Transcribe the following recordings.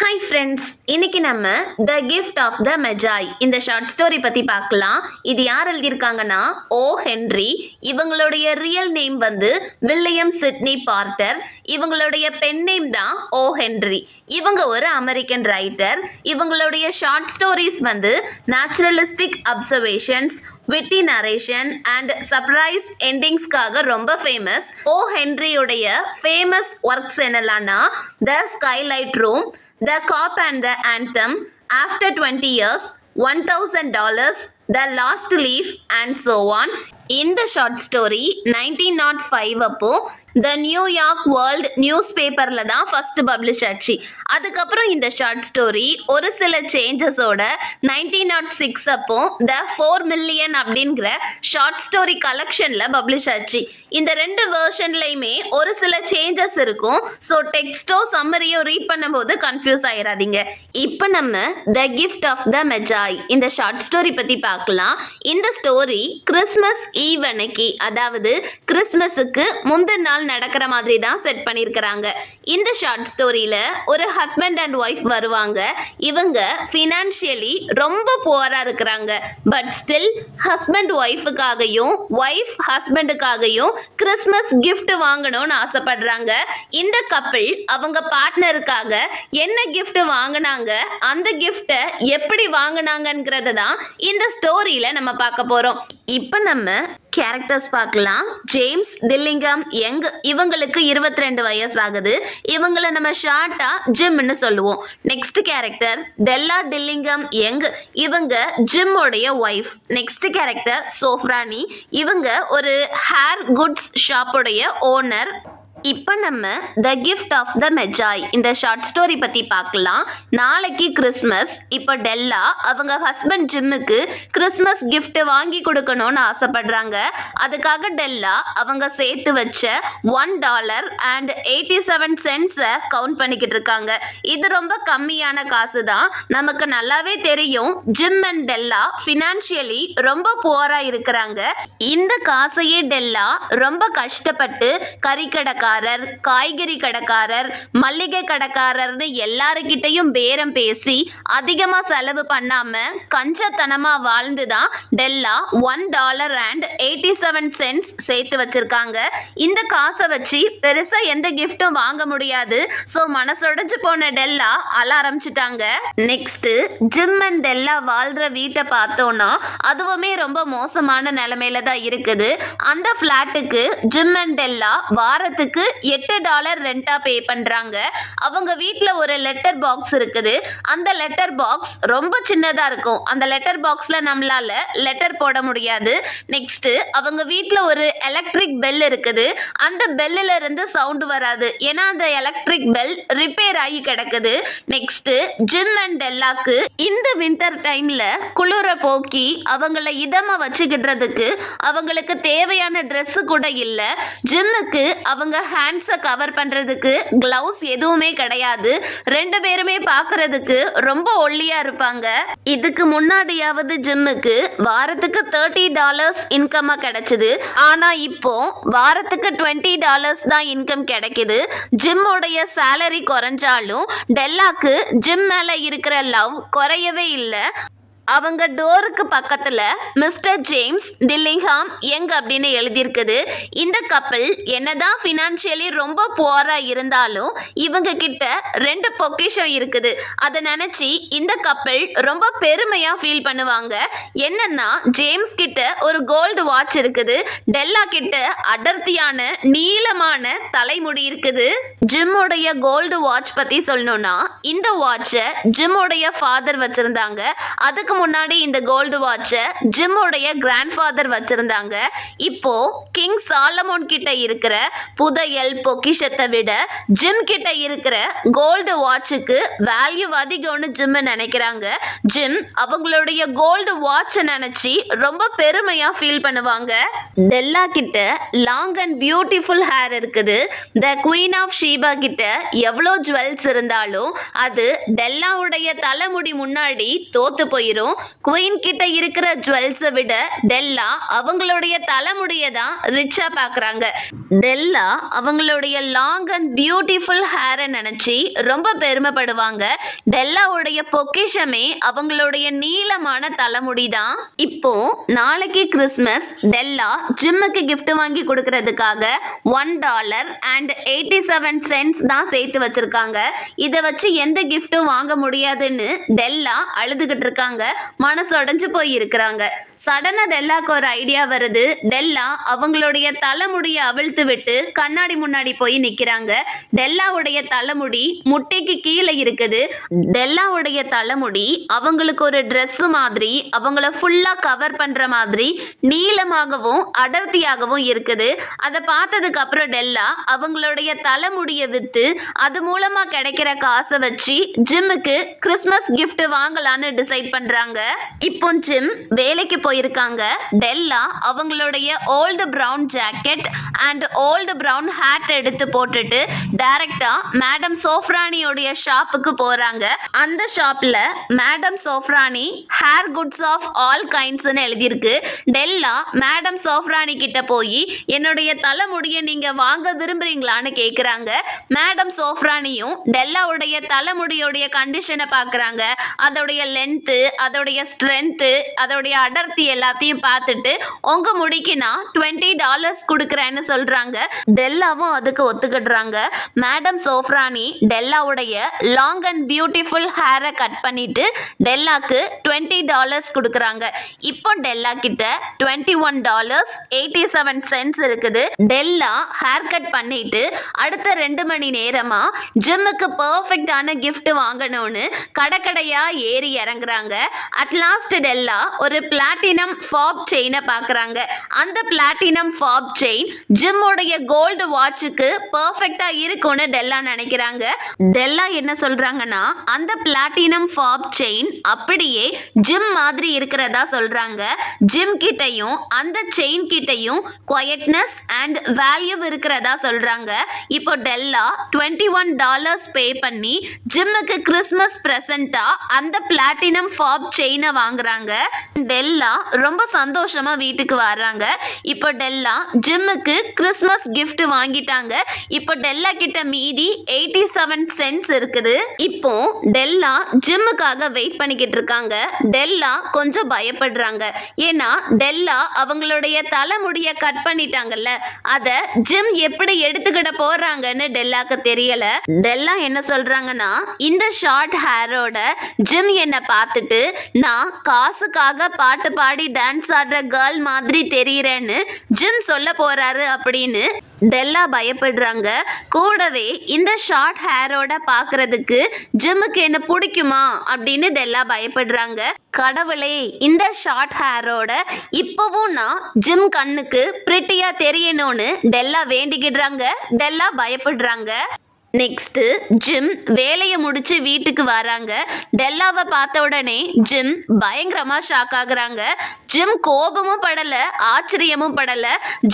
Hi friends, இன்னைக்கு நம்ம த gift of the மெஜாய் இந்த ஷார்ட் ஸ்டோரி பற்றி பார்க்கலாம். இது யார் எழுதியிருக்காங்கன்னா ஓ ஹென்றி. இவங்களுடைய ரியல் நேம் வந்து வில்லியம் சிட்னி பார்ட்டர். இவங்களுடைய பென் நேம் தான் ஓ ஹென்றி. இவங்க ஒரு அமெரிக்கன் ரைட்டர். இவங்களுடைய ஷார்ட் ஸ்டோரிஸ் வந்து naturalistic observations, witty narration and surprise எண்டிங்ஸ்க்காக ரொம்ப ஃபேமஸ். ஓ ஹென்ரியுடைய ஃபேமஸ் ஒர்க்ஸ் என்னலான்னா the skylight room, The Cop and the Anthem, After 20 Years, $1,000, The Last Leaf and so on. இந்த ஷார்ட் ஸ்டோரி 1905 அப்போ the New York world news பேப்பரில் தான் first publish ஆச்சு. அதுக்கப்புறம் இந்த ஷார்ட் ஸ்டோரி ஒரு சில சேஞ்சஸோட 1906 அப்போ த 4 மில்லியன் அப்படிங்கிற ஷார்ட் ஸ்டோரி கலெக்ஷனில் பப்ளிஷ் ஆச்சு. இந்த ரெண்டு வேர்ஷன்லையுமே ஒரு சில சேஞ்சஸ் இருக்கும். ஸோ டெக்ஸ்டோ சம்மரியோ ரீட் பண்ணும்போது கன்ஃபியூஸ் ஆயிடாதீங்க. இப்போ நம்ம த கிஃப்ட் ஆஃப் த மெஜாய் இந்த ஷார்ட் ஸ்டோரி பற்றி பார்க்கலாம். இந்த ஸ்டோரி கிறிஸ்மஸ் ஈவ் அன்னைக்கு, அதாவது கிறிஸ்மஸுக்கு முந்தின நாள் நடக்கிற மாதிரி தான் செட் பண்ணியிருக்கிறாங்க. இந்த ஷார்ட் ஸ்டோரியில் ஒரு ஹஸ்பண்ட் அண்ட் ஒய்ஃப் வருவாங்க. இவங்க ஃபினான்ஷியலி ரொம்ப புவராக இருக்கிறாங்க. பட் ஸ்டில் ஹஸ்பண்ட் ஒய்ஃபுக்காகவும் ஒய்ஃப் ஹஸ்பண்டுக்காகவும் கிறிஸ்மஸ் கிஃப்ட் வாங்கணும்னு ஆசைப்படுறாங்க. இந்த கப்பிள் அவங்க பார்ட்னருக்காக என்ன கிஃப்ட் வாங்கினாங்க, அந்த கிஃப்டை எப்படி வாங்கினாங்கிறத தான் இந்த ஸ்டோரியில் நம்ம பார்க்க போகிறோம். இப்போ நம்ம கேரக்டர்ஸ் பார்க்கலாம். ஜேம்ஸ் டில்லிங்கம் யங், இவங்களுக்கு 22 வயசு ஆகுது. இவங்களை நம்ம ஷார்ட்டா ஜிம்னு சொல்லுவோம். நெக்ஸ்ட் கேரக்டர் டெல்லா டில்லிங்கம் யங், இவங்க ஜிம்மோடைய ஒய்ஃப். நெக்ஸ்ட் கேரக்டர் சோஃப்ரானி, இவங்க ஒரு ஹேர் குட்ஸ் ஷாப்போடைய ஓனர். இப்போ நம்ம த கிஃப்ட் ஆஃப் த மெஜாய் இந்த ஷார்ட் ஸ்டோரி பற்றி பார்க்கலாம். நாளைக்கு கிறிஸ்மஸ். இப்போ டெல்லா அவங்க ஹஸ்பண்ட் ஜிம்முக்கு கிறிஸ்மஸ் கிஃப்ட் வாங்கி கொடுக்கணும்னு ஆசைப்படுறாங்க. அதுக்காக டெல்லா அவங்க சேர்த்து வச்ச $1.87 கவுண்ட் பண்ணிக்கிட்டு இருக்காங்க. இது ரொம்ப கம்மியான காசு தான். நமக்கு நல்லாவே தெரியும் ஜிம் அண்ட் டெல்லா ஃபினான்ஷியலி ரொம்ப புவராக இருக்கிறாங்க. இந்த காசையே டெல்லா ரொம்ப கஷ்டப்பட்டு கறிக்கடைக்காரர், காய்கறி கடைக்காரர், மல்லிகை கடைக்காரர்னு எல்லாருக்கிட்டையும் பேரம் பேசி அதிகமா செலவு பண்ணாம கஞ்சத்தனமா வாழ்ந்துதான் டெல்லா $1.87 சேர்த்து வச்சிருக்காங்க. இந்த காசை வச்சு பெருசா எந்த கிஃப்டும் வாங்க முடியாது. ஸோ மனசொடைஞ்சு போன டெல்லா அழ ஆரம்பிச்சிட்டாங்க. நெக்ஸ்ட் ஜிம் அண்ட் டெல்லா வாழ்ற வீட்டை பார்த்தோம்னா அதுவுமே ரொம்ப மோசமான நிலைமையில தான் இருக்குது. அந்த ஃபிளாட்டுக்கு ஜிம் அண்ட் டெல்லா வாரத்துக்கு $8 ரெண்டா பே பண்றாங்க. அவங்க வீட்ல ஒரு லெட்டர் பாக்ஸ் இருக்குது. அந்த லெட்டர் பாக்ஸ் ரொம்ப சின்னதா இருக்கும். அந்த லெட்டர் பாக்ஸ்ல நம்மளால லெட்டர் போட முடியாது. நெக்ஸ்ட் அவங்க வீட்ல ஒரு எலக்ட்ரிக் பெல் இருக்குது. அந்த பெல்லில் இருந்து சவுண்ட் வராது. ஏன்னா அந்த எலக்ட்ரிக் பெல் ரிப்பேர் ஆகி கிடக்குது. நெக்ஸ்ட் ஜிம் அண்ட் டெல்லாக்கு இந்த வின்டர் டைம்ல குளிர போக்கி அவங்கள இதமா வச்சுக்கிடுறதுக்கு அவங்களுக்கு தேவையான ட்ரெஸ் கூட இல்லை. ஜிம்முக்கு அவங்க ஹேண்ட்ஸை கவர் பண்ணுறதுக்கு க்ளவுஸ் எதுவுமே கிடையாது. ரெண்டு பேருமே பார்க்கறதுக்கு ரொம்ப ஒல்லியாக இருப்பாங்க. இதுக்கு முன்னாடியாவது ஜிம்முக்கு வாரத்துக்கு $30 இன்கமாக கிடைச்சிது. ஆனால் இப்போ வாரத்துக்கு $20 தான் இன்கம் கிடைக்குது. ஜிம்மோடைய சேலரி குறைஞ்சாலும் டெல்லாக்கு ஜிம் மேலே இருக்கிற லவ் குறையவே இல்லை. அவங்க டோருக்கு பக்கத்தில் மிஸ்டர் ஜேம்ஸ் டில்லிங்ஹாம் யங் அப்படின்னு எழுதியிருக்குது. இந்த கப்பல் என்னதான் ஃபினான்ஷியலி ரொம்ப புவராக இருந்தாலும் இவங்க கிட்ட 2 பொக்கிஷம் இருக்குது. அதை நினச்சி இந்த கப்பல் ரொம்ப பெருமையாக ஃபீல் பண்ணுவாங்க. என்னன்னா ஜேம்ஸ் கிட்ட ஒரு கோல்டு வாட்ச் இருக்குது. டெல்லா கிட்ட அடர்த்தியான நீளமான தலைமுடி இருக்குது. ஜிம்மோடைய கோல்டு வாட்ச் பற்றி சொல்லணும்னா இந்த வாட்சை ஜிம்மோடைய ஃபாதர் வச்சுருந்தாங்க. அதுக்கு முன்னாடி இந்த கோல்டு வாட்சை ஜிம்மோடைய கிராண்ட்ஃபாதர் வச்சிருந்தாங்க. இப்போ கிங் சாலமோன் கிட்ட இருக்கிற புதையல் பொக்கிஷத்தை விட ஜிம் கிட்ட இருக்கிற கோல்டு வாட்சுக்கு வேல்யூ அதிகம்னு ஜிம் நினைக்கிறாங்க. ஜிம் அவங்களுடைய கோல்டு வாட்சை நினைச்சு ரொம்ப பெருமையா ஃபீல் பண்ணுவாங்க. டெல்லா கிட்ட லாங் அண்ட் பியூட்டிஃபுல் ஹேர் இருக்குது. த குவீன் ஆஃப் ஷீபா கிட்ட எவ்வளோ ஜுவல்ஸ் இருந்தாலும் அது டெல்லாவுடைய தலைமுடி முன்னாடி தோத்து போயிடும். இருந்தாலும் குயின் கிட்ட இருக்கிற ஜுவல்ஸை விட டெல்லா அவங்களுடைய தலைமுடியை தான் ரிச்சா பார்க்குறாங்க. டெல்லா அவங்களுடைய லாங் அண்ட் பியூட்டிஃபுல் ஹேரை நினச்சி ரொம்ப பெருமைப்படுவாங்க. டெல்லாவுடைய பொக்கிஷமே அவங்களுடைய நீளமான தலைமுடி தான். இப்போ நாளைக்கு கிறிஸ்மஸ். டெல்லா ஜிம்முக்கு gift வாங்கி கொடுக்கறதுக்காக $1.87 தான் சேர்த்து வச்சிருக்காங்க. இதை வச்சு எந்த கிஃப்ட்டும் வாங்க முடியாதுன்னு டெல்லா அழுதுகிட்டு இருக்காங்க. மனசு உடைஞ்சு போய் இருக்கிறாங்க. சடனா டெல்லாக்கு ஒரு ஐடியா வருது. டெல்லா அவங்களுடைய தலைமுடியை அவிழ்த்து விட்டு கண்ணாடி முன்னாடி போய் நிக்கிறாங்க. டெல்லாவுடைய தலைமுடி முட்டைக்கு கீழே இருக்குது. டெல்லாவுடைய தலைமுடி அவங்களுக்கு ஒரு ட்ரெஸ் மாதிரி அவங்கள ஃபுல்லா கவர் பண்ற மாதிரி நீளமாகவும் அடர்த்தியாகவும் இருக்குது. அதை பார்த்ததுக்கு அப்புறம் டெல்லா அவங்களுடைய தலைமுடியை வித்து அது மூலமா கிடைக்கிற காசை வச்சு ஜிம்முக்கு கிறிஸ்மஸ் gift வாங்கலான்னு டிசைட் பண்றாங்க. இப்போ ஜிம் வேலைக்கு போயிருக்காங்க. டெல்லா அவங்களுடைய old brown jacket and old brown hat எடுத்து போட்டுட்டு டைரக்டா மேடம் சோஃப்ரானியோடைய ஷாப்புக்கு போறாங்க. அந்த ஷாப்ல madam Sofronie hair goods of all கைண்ட்ஸ்னு எழுதியிருக்கு. டெல்லா மேடம் சோஃப்ரானி கிட்ட போய் என்னுடைய தலைமுடியை நீங்க வாங்க விரும்புறீங்களான்னு கேக்குறாங்க. மேடம் சோஃப்ரானியும் டெல்லாவுடைய தலைமுடியோடைய கண்டிஷனை பார்க்குறாங்க. அதோடைய லென்த்து, அதோடைய ஸ்ட்ரென்த்து, அதோடைய அடர்த்தி எல்லாத்தையும் பார்த்துட்டு உங்க முடிக்கு நான் $20 கொடுக்குறேன்னு சொல்றாங்க. டெல்லாவும் அதுக்கு ஒத்துக்கிடுறாங்க. மேடம் சோஃப்ரானி டெல்லாவுடைய லாங் அண்ட் பியூட்டிஃபுல் ஹேரை கட் பண்ணிட்டு டெல்லாக்கு $20 கொடுக்குறாங்க. இப்போ டெல்லா கிட்ட $21.87 இருக்குது. டெல்லா ஹேர் கட் பண்ணிட்டு அடுத்த 2 மணி நேரமா ஜிம்முக்கு பர்ஃபெக்டான gift வாங்கணும்னு கடைக்கடையா ஏறி இறங்குறாங்க. அட்லாஸ்ட் டெல்லா ஒரு பிளாட்டினம் ஃபாப் செயினை பார்க்குறாங்க. அந்த பிளாட்டினம் ஃபாப் செயின் ஜிம்மோடைய கோல்டு வாட்சுக்கு பர்ஃபெக்டா இருக்கும்னு டெல்லா நினைக்கிறாங்க. டெல்லா என்ன சொல்றாங்கன்னா அந்த பிளாட்டினம் ஃபாப் செயின் அப்படியே ஜிம் மாதிரி இருக்கிறதா சொல்றாங்க. ஜிம் கிட்டையும் அந்த செயின் கிட்டையும் குவைட்னஸ் அண்ட் வேல்யூ இருக்கிறதா சொல்றாங்க. இப்போ டெல்லா $21 பே பண்ணி ஜிம்முக்கு கிறிஸ்மஸ் பிரசன்ட்டா அந்த பிளாட்டினம் ஃபாப் செயினை வாங்குறாங்க. டெல்லா ரொம்ப சந்தோஷமா வீட்டுக்கு வர்றாங்க. இப்போ டெல்லா ஜிம்முக்கு கிறிஸ்மஸ் gift வாங்கிட்டாங்க. இப்போ டெல்லா கிட்ட மீதி 87 சென்ட்ஸ் இருக்குது. இப்போ டெல்லா ஜிம்முக்காக வெயிட் பண்ணிக்கிட்டு இருக்காங்க. டெல்லா கொஞ்சம் பயப்படுறாங்க. ஏன்னா டெல்லா அவங்களுடைய தலைமுடியை கட் பண்ணிட்டாங்கல்ல, அதை ஜிம் எப்படி எடுத்துக்கிட போறாங்கன்னு டெல்லாக்கு தெரியல. டெல்லா என்ன சொல்றாங்கன்னா இந்த ஷார்ட் ஹேரோட ஜிம் என்ன பார்த்துட்டு நான் காசுக்காக பாட்டு பாடி டான்ஸ் ஆடுற கேர்ள் மாதிரி தெரியுறேன்னு ஜிம் சொல்ல போறாரு அப்படின்னு டெல்லா பயப்படுறாங்க. கூடவே இந்த ஷார்ட் ஹேரோட பார்க்கறதுக்கு ஜிம்முக்கு என்ன பிடிக்குமா அப்படின்னு டெல்லா பயப்படுறாங்க. கடவுளே, இந்த ஷார்ட் ஹேரோட இப்போவும் நான் ஜிம் கண்ணுக்கு பிரிட்டியா தெரியணும்னு டெல்லா வேண்டிக்கிடுறாங்க. டெல்லா பயப்படுறாங்க. நெக்ஸ்ட் ஜிம் வேலையை முடிச்சு வீட்டுக்கு வராங்க. டெல்லாவை பார்த்த உடனே ஜிம் பயங்கரமா ஷாக் ஆகுறாங்க. ஜிம் கோபமும் படல, ஆச்சரியமும் படல.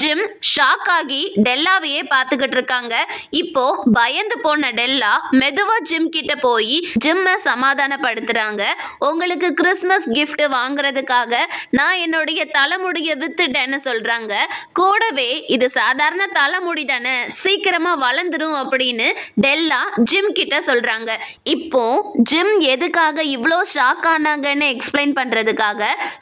ஜிம் ஷாக் ஆகி டெல்லாவையே பார்த்துக்கிட்டு இருக்காங்க. இப்போ பயந்து போன டெல்லா மெதுவா ஜிம் கிட்ட போய் ஜிம்மை சமாதானப்படுத்துறாங்க. உங்களுக்கு கிறிஸ்மஸ் gift வாங்குறதுக்காக நான் என்னுடைய தலைமுடியை வித்துட்டேன்னு சொல்றாங்க. கூடவே இது சாதாரண தலைமுடி தானே, சீக்கிரமா வளர்ந்துரும் அப்படின்னு டெல்லா ஜிம் கிட்ட சொல்றாங்க. இப்போ ஜிம் எதுக்காக இவ்வளோ ஷாக் ஆனாங்கன்னு எக்ஸ்பிளைன் பண்றதுக்காக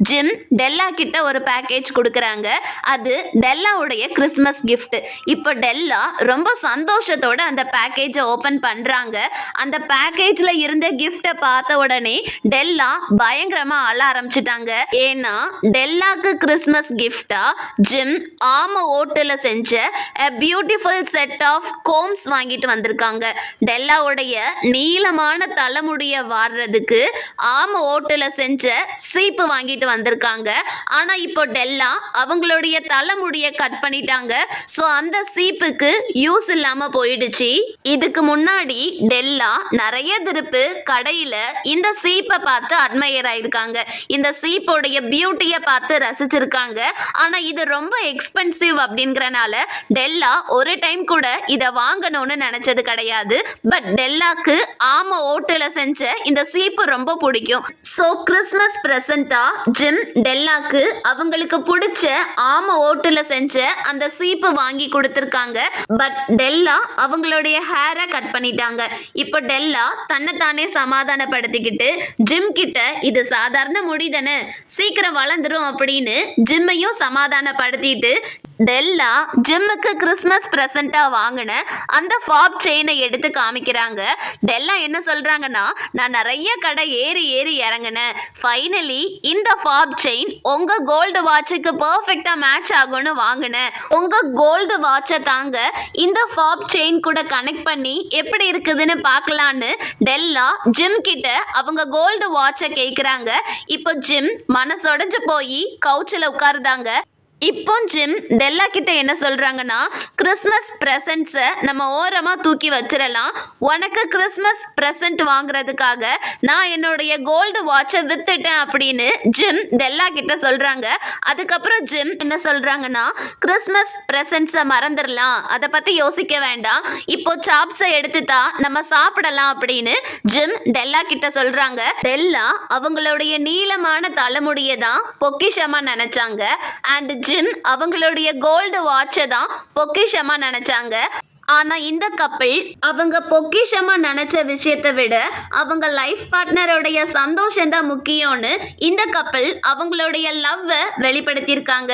ஜிம் டெல்லா கிட்ட ஒரு பேக்கேஜ் கொடுக்குறாங்க. அது டெல்லாவுடைய கிறிஸ்மஸ் gift. இப்போ டெல்லா ரொம்ப சந்தோஷத்தோட அந்த பேக்கேஜை ஓபன் பண்றாங்க. அந்த பேக்கேஜ்ல இருந்த கிஃப்டை பார்த்த உடனே டெல்லா பயங்கரமா அழ ஆரம்பிச்சிட்டாங்க. ஏன்னா டெல்லாக்கு கிறிஸ்மஸ் கிஃப்டா ஜிம் ஆம ஓட்டுல செஞ்ச a beautiful set of combs வாங்கிட்டு வந்திருக்காங்க. டெல்லாவுடைய நீளமான தலைமுடிய வாடுறதுக்கு ஆம ஓட்டுல செஞ்ச சீப்பு வாங்கிட்டு வந்திருக்காங்க. ஆனா இப்போ டெல்லா அவங்களுடைய தலைமுடிய கட் பண்ணிட்டாங்க. ஸோ அந்த சீப்புக்கு யூஸ் இல்லாம போயிடுச்சு. இதுக்கு முன்னாடி டெல்லா நிறைய திருப்பு கடையில இந்த சீப்பை பார்த்து அட்மையர் ஆயிருக்காங்க. இந்த சீப்போடைய பியூட்டியை பார்த்து ரசிச்சிருக்காங்க. ஆனா இது ரொம்ப எக்ஸ்பென்சிவ் அப்படிங்கறனால டெல்லா ஒரு டைம் கூட இதை வாங்கணும்னு நினைச்சது சாப்பிடுறது கிடையாது. பட் டெல்லாக்கு ஆம ஓட்டுல செஞ்ச இந்த சீப்பு ரொம்ப பிடிக்கும். ஸோ கிறிஸ்மஸ் பிரசண்டா ஜிம் டெல்லாக்கு அவங்களுக்கு பிடிச்ச ஆம ஓட்டுல செஞ்ச அந்த சீப்பு வாங்கி கொடுத்துருக்காங்க. பட் டெல்லா அவங்களுடைய ஹேரை கட் பண்ணிட்டாங்க. இப்போ டெல்லா தன்னைத்தானே சமாதானப்படுத்திக்கிட்டு ஜிம் கிட்ட இது சாதாரண முடி தானே, சீக்கிரம் வளர்ந்துரும் அப்படின்னு ஜிம்மையும் சமாதானப்படுத்திட்டு டெல்லா ஜிம்முக்கு கிறிஸ்மஸ் பிரசண்டா வாங்கின அந்த ஃபாப் செயினை எடுத்து காமிக்கிறாங்க. டெல்லா என்ன சொல்றாங்கன்னா, நான் நிறைய கடை ஏறி ஏறி இறங்கினேன், ஃபைனலி இந்த ஃபாப் செயின் உங்க கோல்டு வாட்சுக்கு பர்ஃபெக்டா மேட்ச் ஆகும்னு வாங்கினேன். உங்க கோல்டு வாட்சை தாங்க இந்த ஃபாப் செயின் கூட கனெக்ட் பண்ணி எப்படி இருக்குதுன்னு பார்க்கலான்னு டெல்லா ஜிம் கிட்ட அவங்க கோல்டு வாட்சை கேட்குறாங்க. இப்போ ஜிம் மனசொடைஞ்சு போய் கவுச்சில் உட்காருதாங்க. இப்போ ஜிம் டெல்லா கிட்ட என்ன சொல்றாங்கன்னா, கிறிஸ்மஸ் ப்ரெசன்ட்ஸை நம்ம ஓரமாக தூக்கி வச்சிடலாம், உனக்கு கிறிஸ்மஸ் ப்ரெசன்ட் வாங்குறதுக்காக நான் என்னுடைய கோல்டு வாட்சை வித்துட்டேன் அப்படின்னு ஜிம் டெல்லா கிட்ட சொல்றாங்க. அதுக்கப்புறம் ஜிம் என்ன சொல்றாங்கன்னா, கிறிஸ்மஸ் ப்ரெசன்ட்ஸை மறந்துடலாம், அதை பற்றி யோசிக்க வேண்டாம், இப்போ சாப்ஸை எடுத்து தான் நம்ம சாப்பிடலாம் அப்படின்னு ஜிம் டெல்லா கிட்ட சொல்றாங்க. டெல்லா அவங்களுடைய நீளமான தலைமுடியை தான் பொக்கிஷமாக நினைச்சாங்க. அண்ட் ஜிம் அவங்களுடைய கோல்டு வாட்சை தான் பொக்கிஷமா நினைச்சாங்க. ஆனா இந்த கப்பிள் அவங்க பொக்கிஷமா நினைச்ச விஷயத்தை விட அவங்க லைஃப் பார்ட்னருடைய சந்தோஷம் தான் முக்கியம்னு இந்த கப்பிள் அவங்களுடைய லவ்வை வெளிப்படுத்தியிருக்காங்க.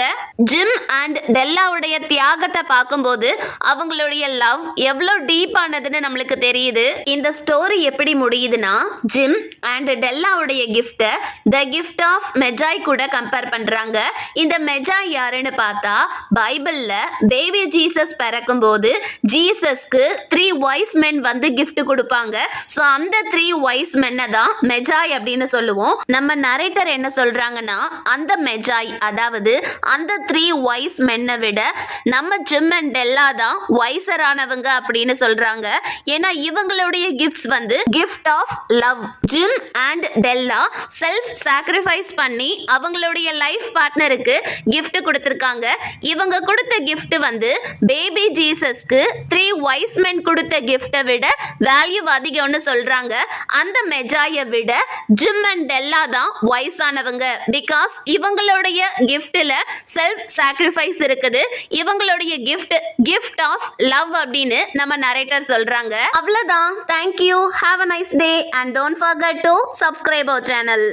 ஜிம் அண்ட் டெல்லாவுடைய தியாகத்தை பார்க்கும்போது அவங்களுடைய லவ் எவ்வளோ டீப்பானதுன்னு நம்மளுக்கு தெரியுது. இந்த ஸ்டோரி எப்படி முடியுதுன்னா, ஜிம் அண்ட் டெல்லாவுடைய கிஃப்ட்டை த கிஃப்ட் ஆஃப் மெஜாய் கூட கம்பேர் பண்றாங்க. இந்த மெஜாய் யாருன்னு பார்த்தா, பைபிள்ல பேபி ஜீசஸ் பிறக்கும்போது ஜீசஸ்க்கு 3 wise men வந்து gift கொடுப்பாங்க. ஸோ அந்த 3 wise men தான் மெஜாய் அப்படின்னு சொல்லுவோம். நம்ம நரேட்டர் என்ன சொல்றாங்கன்னா, அந்த மெஜாய் அதாவது அந்த 3 wise men விட நம்ம ஜிம் அண்ட் டெல்லா தான் வைசரானவங்க அப்படின்னு சொல்றாங்க. ஏன்னா இவங்களுடைய கிஃப்ட்ஸ் வந்து gift of love. Jim and Della self sacrifice பண்ணி அவங்களுடைய லைஃப் பார்ட்னருக்கு கிஃப்ட் கொடுத்துருக்காங்க. இவங்க கொடுத்த கிஃப்ட் வந்து பேபி ஜீசஸ்க்கு 3 wise men கொடுத்த கிஃப்டை விட வேல்யூ அதிகம்னு சொல்றாங்க. அந்த மெஜாயை விட ஜிம் அண்ட் டெல்லா தான் வயசானவங்க. பிகாஸ் இவங்களுடைய கிஃப்ட்ல செல்ஃப் சாக்ரிஃபைஸ் இருக்குது. இவங்களுடைய கிஃப்ட் ஆஃப் லவ் அப்படின்னு நம்ம நரேட்டர் சொல்றாங்க. அவ்வளவுதான். Thank you. Have a nice day and don't forget to subscribe our channel.